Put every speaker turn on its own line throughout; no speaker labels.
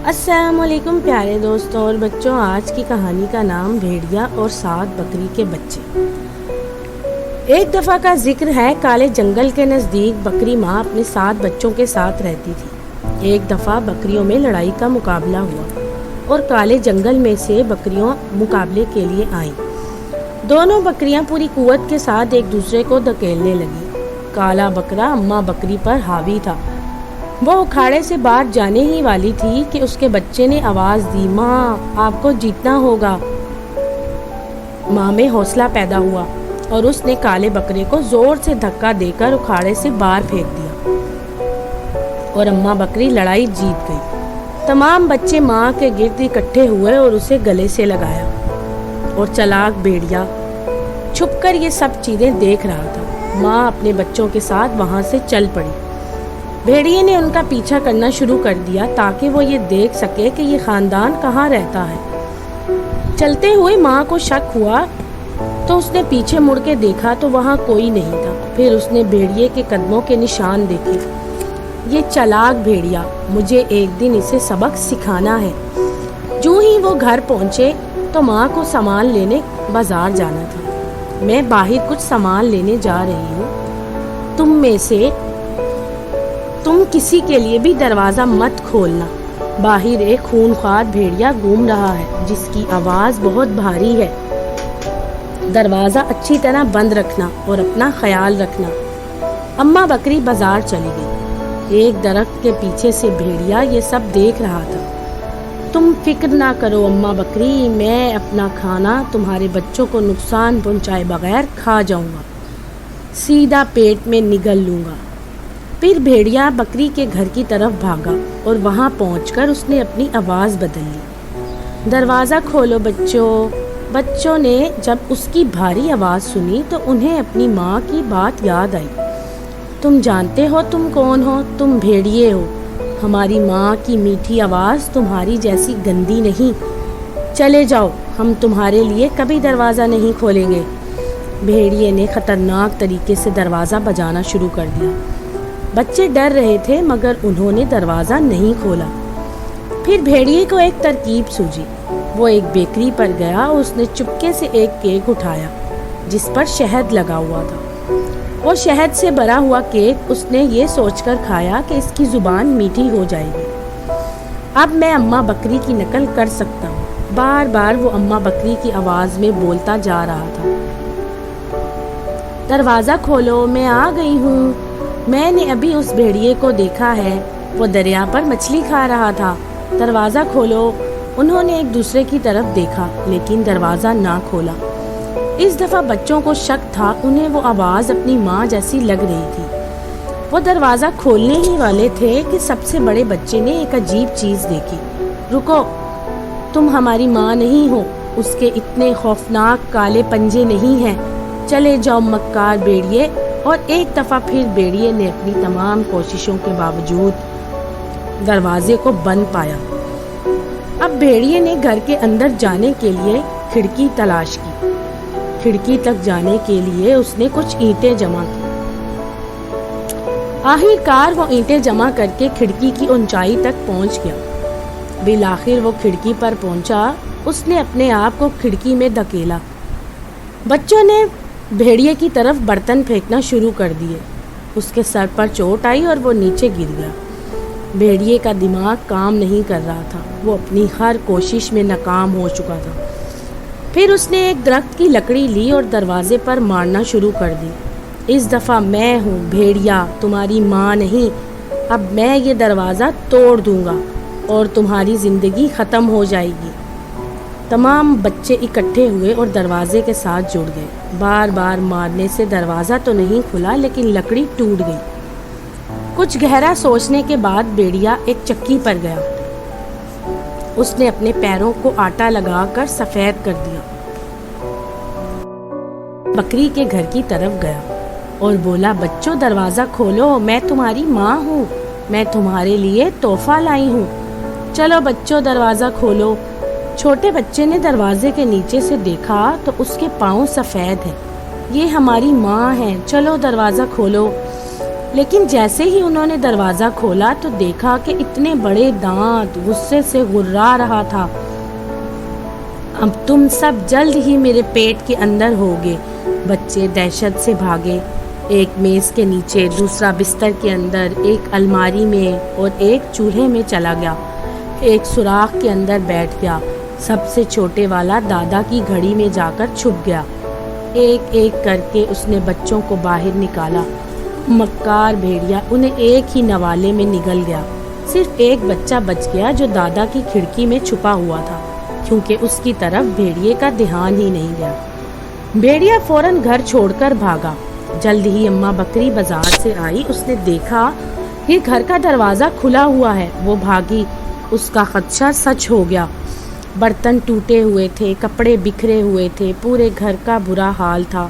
السلام علیکم پیارے دوستوں اور بچوں، آج کی کہانی کا نام بھیڑیا اور 7 بکری کے بچے۔ ایک دفعہ کا ذکر ہے، کالے جنگل کے نزدیک بکری ماں اپنے 7 بچوں کے ساتھ رہتی تھی۔ ایک دفعہ بکریوں میں لڑائی کا مقابلہ ہوا اور کالے جنگل میں سے بکریوں مقابلے کے لیے آئیں۔ دونوں بکریاں پوری قوت کے ساتھ ایک دوسرے کو دھکیلنے لگیں۔ کالا بکرا اماں بکری پر حاوی تھا۔ وہ اکھاڑے سے باہر جانے ہی والی تھی کہ اس کے بچے نے آواز دی، ماں آپ کو جیتنا ہوگا۔ ماں میں حوصلہ پیدا ہوا اور اس نے کالے بکرے کو زور سے دھکا دے کر اکھاڑے سے باہر پھینک دیا اور اماں بکری لڑائی جیت گئی۔ تمام بچے ماں کے گرد اکٹھے ہوئے اور اسے گلے سے لگایا، اور چلاک بھیڑیا چھپ کر یہ سب چیزیں دیکھ رہا تھا۔ ماں اپنے بچوں کے ساتھ وہاں سے چل پڑی۔ بھیڑیے نے ان کا پیچھا کرنا شروع کر دیا تاکہ وہ یہ دیکھ سکے کہ یہ خاندان کہاں رہتا ہے۔ چلتے ہوئے ماں کو شک ہوا تو اس نے پیچھے مڑ کے دیکھا تو وہاں کوئی نہیں تھا۔ پھر اس نے بھیڑیے کے قدموں کے نشان دیکھے۔ یہ چلاک بھیڑیا، مجھے ایک دن اسے سبق سکھانا ہے۔ جو ہی وہ گھر پہنچے تو ماں کو سامان لینے بازار جانا تھا۔ میں باہر کچھ سامان لینے جا رہی ہوں، تم میں سے کسی کے لیے بھی دروازہ مت کھولنا۔ باہر ایک خونخوار بھیڑیا گھوم رہا ہے جس کی آواز بہت بھاری ہے۔ دروازہ اچھی طرح بند رکھنا اور اپنا خیال رکھنا۔ اماں بکری بازار چلی گئی۔ ایک درخت کے پیچھے سے بھیڑیا یہ سب دیکھ رہا تھا۔ تم فکر نہ کرو اماں بکری، میں اپنا کھانا تمہارے بچوں کو نقصان پہنچائے بغیر کھا جاؤں گا، سیدھا پیٹ میں نگل لوں گا۔ پھر بھیڑیا بکری کے گھر کی طرف بھاگا اور وہاں پہنچ کر اس نے اپنی آواز بدل لی، دروازہ کھولو بچوں۔ بچوں نے جب اس کی بھاری آواز سنی تو انہیں اپنی ماں کی بات یاد آئی۔ تم جانتے ہو تم کون ہو؟ تم بھیڑیے ہو۔ ہماری ماں کی میٹھی آواز تمہاری جیسی گندی نہیں۔ چلے جاؤ، ہم تمہارے لیے کبھی دروازہ نہیں کھولیں گے۔ بھیڑیے نے خطرناک طریقے سے دروازہ بجانا شروع کر دیا۔ بچے ڈر رہے تھے مگر انہوں نے دروازہ نہیں کھولا۔ پھر بھیڑیے کو ایک ترکیب سوجی۔ وہ ایک بیکری پر گیا، اس نے چپکے سے ایک کیک اٹھایا جس پر شہد لگا ہوا تھا۔ وہ شہد سے بھرا ہوا کیک اس نے یہ سوچ کر کھایا کہ اس کی زبان میٹھی ہو جائے گی۔ اب میں اماں بکری کی نقل کر سکتا ہوں۔ بار بار وہ اماں بکری کی آواز میں بولتا جا رہا تھا، دروازہ کھولو، میں آ گئی ہوں۔ میں نے ابھی اس بھیڑیے کو دیکھا ہے، وہ دریا پر مچھلی کھا رہا تھا۔ دروازہ کھولو۔ انہوں نے ایک دوسرے کی طرف دیکھا لیکن دروازہ نہ کھولا۔ اس دفعہ بچوں کو شک تھا، انہیں وہ آواز اپنی ماں جیسی لگ رہی تھی۔ وہ دروازہ کھولنے ہی والے تھے کہ سب سے بڑے بچے نے ایک عجیب چیز دیکھی۔ رکو، تم ہماری ماں نہیں ہو، اس کے اتنے خوفناک کالے پنجے نہیں ہیں۔ چلے جاؤ مکار بھیڑیے۔ اور ایک دفعہ پھر بھیڑیے نے اپنی تمام کوششوں کے باوجود دروازے کو بند پایا۔ اب بھیڑیے نے گھر کے اندر جانے کے لیے کھڑکی تلاش کی۔ کھڑکی تک جانے کے لیے اس نے کچھ اینٹیں جمع کی۔ آخر کار وہ اینٹیں جمع کر کے کھڑکی کی اونچائی تک پہنچ گیا۔ بالآخر وہ کھڑکی پر پہنچا۔ اس نے اپنے آپ کو کھڑکی میں دھکیلا۔ بچوں نے بھیڑیے کی طرف برتن پھینکنا شروع کر دیے۔ اس کے سر پر چوٹ آئی اور وہ نیچے گر گیا۔ بھیڑیے کا دماغ کام نہیں کر رہا تھا، وہ اپنی ہر کوشش میں ناکام ہو چکا تھا۔ پھر اس نے ایک درخت کی لکڑی لی اور دروازے پر مارنا شروع کر دی۔ اس دفعہ میں ہوں بھیڑیا، تمہاری ماں نہیں۔ اب میں یہ دروازہ توڑ دوں گا اور تمہاری زندگی ختم ہو جائے گی۔ تمام بچے اکٹھے ہوئے اور دروازے کے ساتھ جڑ گئے۔ بار بار مارنے سے دروازہ تو نہیں کھلا لیکن لکڑی ٹوٹ گئی۔ کچھ گہرا سوچنے کے بعد بھیڑیا ایک چکی پر گیا۔ اس نے اپنے پیروں کو آٹا لگا کر سفید کر دیا، بکری کے گھر کی طرف گیا اور بولا، بچوں دروازہ کھولو، میں تمہاری ماں ہوں، میں تمہارے لیے تحفہ لائی ہوں۔ چلو بچوں دروازہ کھولو۔ چھوٹے بچے نے دروازے کے نیچے سے دیکھا تو اس کے پاؤں سفید ہیں۔ یہ ہماری ماں ہے، چلو دروازہ کھولو۔ لیکن جیسے ہی انہوں نے دروازہ کھولا تو دیکھا کہ اتنے بڑے دانت غصے سے غرا رہا تھا۔ اب تم سب جلد ہی میرے پیٹ کے اندر ہوگے۔ بچے دہشت سے بھاگے، ایک میز کے نیچے، دوسرا بستر کے اندر، ایک الماری میں اور ایک چولہے میں چلا گیا، ایک سوراخ کے اندر بیٹھ گیا۔ سب سے چھوٹے والا دادا کی گھڑی میں جا کر چھپ گیا۔ ایک ایک کر کے اس نے بچوں کو باہر نکالا۔ مکار بھیڑیا انہیں ایک ہی نوالے میں نگل گیا۔ صرف ایک بچہ بچ گیا جو دادا کی کھڑکی میں چھپا ہوا تھا، کیونکہ اس کی طرف بھیڑیے کا دھیان ہی نہیں گیا۔ بھیڑیا فوراً گھر چھوڑ کر بھاگا۔ جلد ہی اماں بکری بازار سے آئی۔ اس نے دیکھا کہ گھر کا دروازہ کھلا ہوا ہے۔ وہ بھاگی، اس کا خدشہ سچ ہو گیا۔ برتن ٹوٹے ہوئے تھے، کپڑے بکھرے ہوئے تھے، پورے گھر کا برا حال تھا۔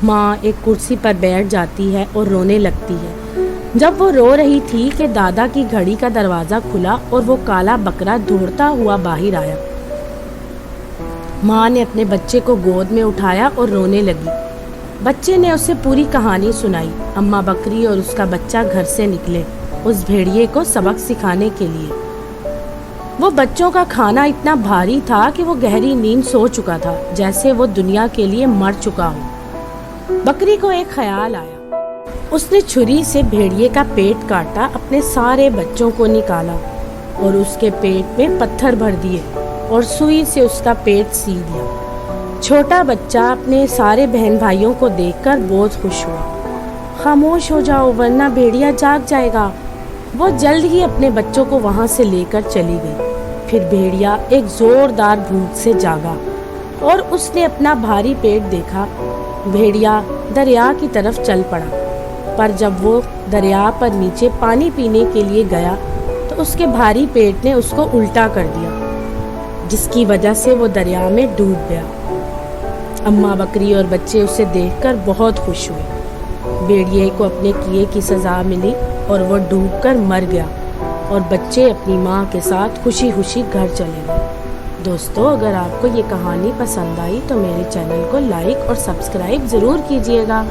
ماں ایک کرسی پر بیٹھ جاتی ہے اور رونے لگتی ہے۔ جب وہ رو رہی تھی کہ دادا کی گھڑی کا دروازہ کھلا اور وہ کالا بکرا دوڑتا ہوا باہر آیا۔ ماں نے اپنے بچے کو گود میں اٹھایا اور رونے لگی۔ بچے نے اسے پوری کہانی سنائی۔ اماں بکری اور اس کا بچہ گھر سے نکلے اس بھیڑیے کو سبق سکھانے کے لیے۔ وہ بچوں کا کھانا اتنا بھاری تھا کہ وہ گہری نیند سو چکا تھا، جیسے وہ دنیا کے لیے مر چکا ہو۔ بکری کو ایک خیال آیا۔ اس نے چھری سے بھیڑیے کا پیٹ کاٹا، اپنے سارے بچوں کو نکالا اور اس کے پیٹ میں پتھر بھر دیے اور سوئی سے اس کا پیٹ سی دیا۔ چھوٹا بچہ اپنے سارے بہن بھائیوں کو دیکھ کر بہت خوش ہوا۔ خاموش ہو جاؤ ورنہ بھیڑیا جاگ جائے گا۔ وہ جلد ہی اپنے بچوں کو وہاں سے لے کر چلی گئی۔ پھر بھیڑیا ایک زوردار بھوک سے جاگا اور اس نے اپنا بھاری پیٹ دیکھا۔ بھیڑیا دریا کی طرف چل پڑا، پر جب وہ دریا پر نیچے پانی پینے کے لیے گیا تو اس کے بھاری پیٹ نے اس کو الٹا کر دیا، جس کی وجہ سے وہ دریا میں ڈوب گیا۔ اماں بکری اور بچے اسے دیکھ کر بہت خوش ہوئے۔ بھیڑیے کو اپنے کیے کی سزا ملی اور وہ ڈوب کر مر گیا، اور بچے اپنی ماں کے ساتھ خوشی خوشی گھر چلے گئے۔ دوستو، اگر آپ کو یہ کہانی پسند آئی تو میرے چینل کو لائک اور سبسکرائب ضرور کیجیے گا۔